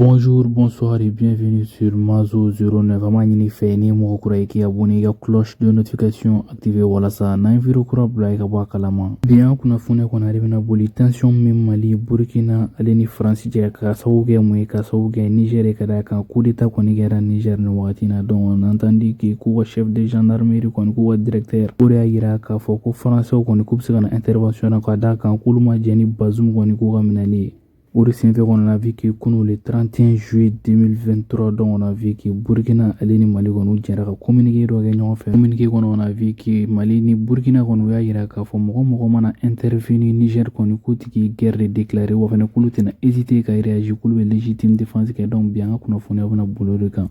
Bonjour, bonsoir et bienvenue sur Mazo 09. Amani Feni Mokura qui abonné à cloche de notification activée wala sa na inviro kura bla ka ba kalama. Bien kuna fune kona rebena boli tension min Mali Burkina aleni France je ka sauge mu ka sauge Niger ka da ka coup d'état ko Niger Niger ne wati na don on entendit que ko chef de gendarmerie ko ko directeur pour ayira ka fo ko France ko ni kubse kana intervention na ka da ka kuluma jeni Bazoum ko ni ko gaminali. On a vu que le 31 juillet 2023, donc on a vu que Burkina Aleni Mali on a communiqué on a vu que Mali ni Burkina on a iraka fo mogo mana intervenu Niger qu'on écoute qui guerre déclarée ou enfin kulu na hésité ka réagir kulu légitime défense que donc bien qu'on a foni abana boulot de camp.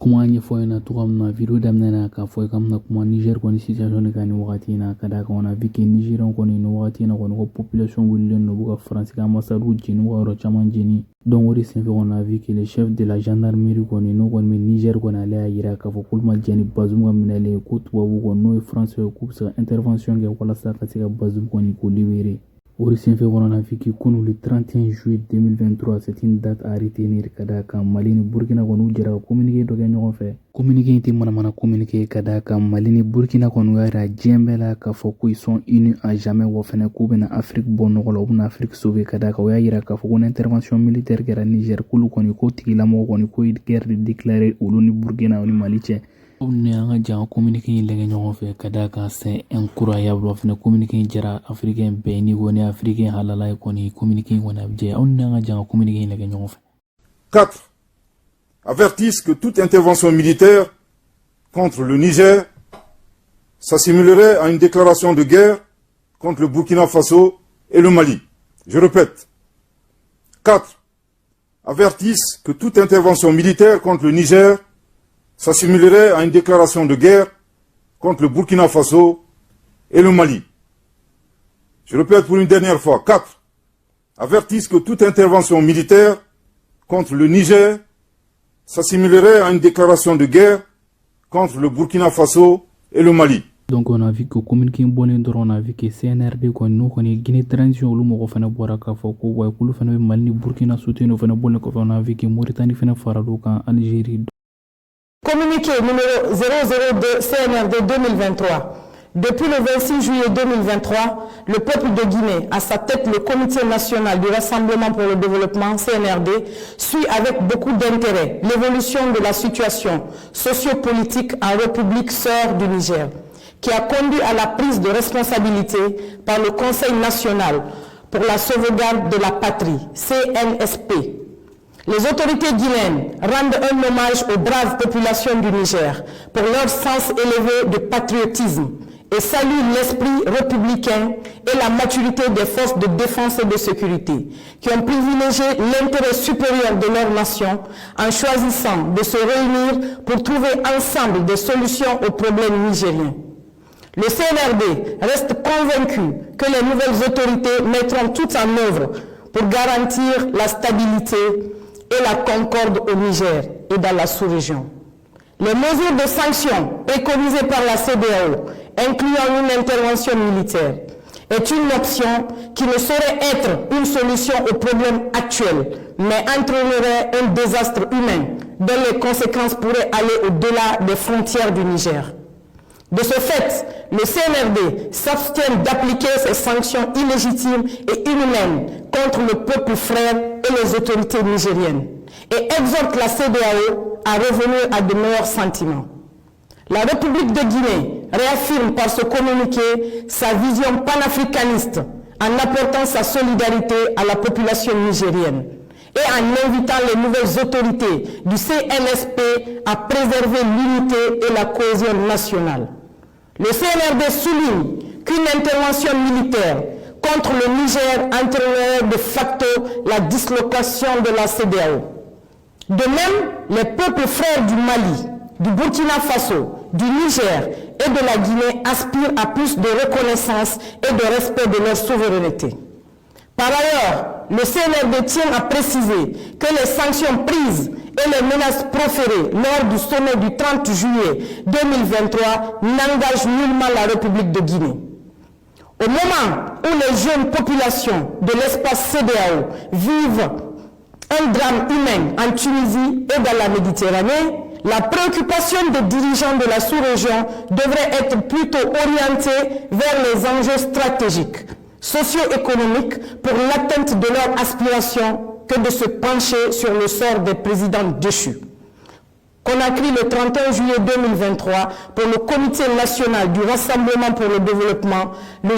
Kuma nye foye na tukam na video damne na ka foye kam na kuma Niger koni situation ka ni wakati na kada ka wana viki Nigerian koni ni wakati na koni ko population wili no buka France ka masaru jini wa oro chaman jini donc wori senfe kona viki le chef de la gendarmerie koni no koni Niger koni ale ayira ka fo kulma jeni Bazoum ka minale ko tubabu koni no France ko sa intervention ke wala sa ka sika Bazoum koni ko libéré. Origine fait qu'on a vu que le 31 juillet 2023, c'est une date à retenir Kadaka, Malini, Burkina, qu'on a communiqué de gagner fait. Communiqué était mon communiqué Kadaka, Malini, Burkina, qu'on a Djembela, Kafoku, ils sont unis à jamais ou fait un coup en Afrique, bon, en Afrique sauvée Kadaka, ou ailleurs, Kafoku, une intervention militaire qui est à Niger, Koulou, qu'on a côté, la mort, qu'on a guerre déclarée, ou l'on Burkina, ou Maliché. On a déjà communiqué les gens fait Kadaka, c'est incroyable. On a communiqué jara africain béni goni africain halala koni communiqué on a déjà communiqué les gens fait. 4. Avertissent que toute intervention militaire contre le Niger s'assimilerait à une déclaration de guerre contre le Burkina Faso et le Mali. Je répète. 4. Avertissent que toute intervention militaire contre le Niger s'assimilerait à une déclaration de guerre contre le Burkina Faso et le Mali. Je répète pour une dernière fois. 4. Avertissent que toute intervention militaire contre le Niger s'assimilerait à une déclaration de guerre contre le Burkina Faso et le Mali. Donc on a vu que communiqué bonne on a vu que CNRD qu'on nous connaît Guinée transition lu mo fana boraka foko way kulu fana Mali Burkina soutenu fana bonne ko on a vu que Mauritanie fana faralo kan Algérie. Communiqué numéro 002 CNRD 2023. Depuis le 26 juillet 2023, le peuple de Guinée, à sa tête le Comité national du Rassemblement pour le développement CNRD, suit avec beaucoup d'intérêt l'évolution de la situation sociopolitique en République sœur du Niger, qui a conduit à la prise de responsabilité par le Conseil national pour la sauvegarde de la patrie, CNSP. Les autorités guinéennes rendent un hommage aux braves populations du Niger pour leur sens élevé de patriotisme et saluent l'esprit républicain et la maturité des forces de défense et de sécurité qui ont privilégié l'intérêt supérieur de leur nation en choisissant de se réunir pour trouver ensemble des solutions aux problèmes nigériens. Le CNRD reste convaincu que les nouvelles autorités mettront tout en œuvre pour garantir la stabilité et la concorde au Niger et dans la sous-région. Les mesures de sanctions préconisées par la CEDEAO, incluant une intervention militaire, est une option qui ne saurait être une solution aux problèmes actuels, mais entraînerait un désastre humain dont les conséquences pourraient aller au-delà des frontières du Niger. De ce fait, le CNRD s'abstient d'appliquer ces sanctions illégitimes et inhumaines contre le peuple frère et les autorités nigériennes et exhorte la CEDEAO à revenir à de meilleurs sentiments. La République de Guinée réaffirme par ce communiqué sa vision panafricaniste en apportant sa solidarité à la population nigérienne et en invitant les nouvelles autorités du CNSP à préserver l'unité et la cohésion nationale. Le CNRD souligne qu'une intervention militaire contre le Niger entraînerait de facto la dislocation de la CEDEAO. De même, les peuples frères du Mali, du Burkina Faso, du Niger et de la Guinée aspirent à plus de reconnaissance et de respect de leur souveraineté. Par ailleurs, le CNRD tient à préciser que les sanctions prises et les menaces proférées lors du sommet du 30 juillet 2023 n'engagent nullement la République de Guinée. Au moment où les jeunes populations de l'espace CEDEAO vivent un drame humain en Tunisie et dans la Méditerranée, la préoccupation des dirigeants de la sous-région devrait être plutôt orientée vers les enjeux stratégiques, socio-économiques pour l'atteinte de leurs aspirations que de se pencher sur le sort des présidents déchus. Conakry le 31 juillet 2023 pour le Comité national du Rassemblement pour le développement, le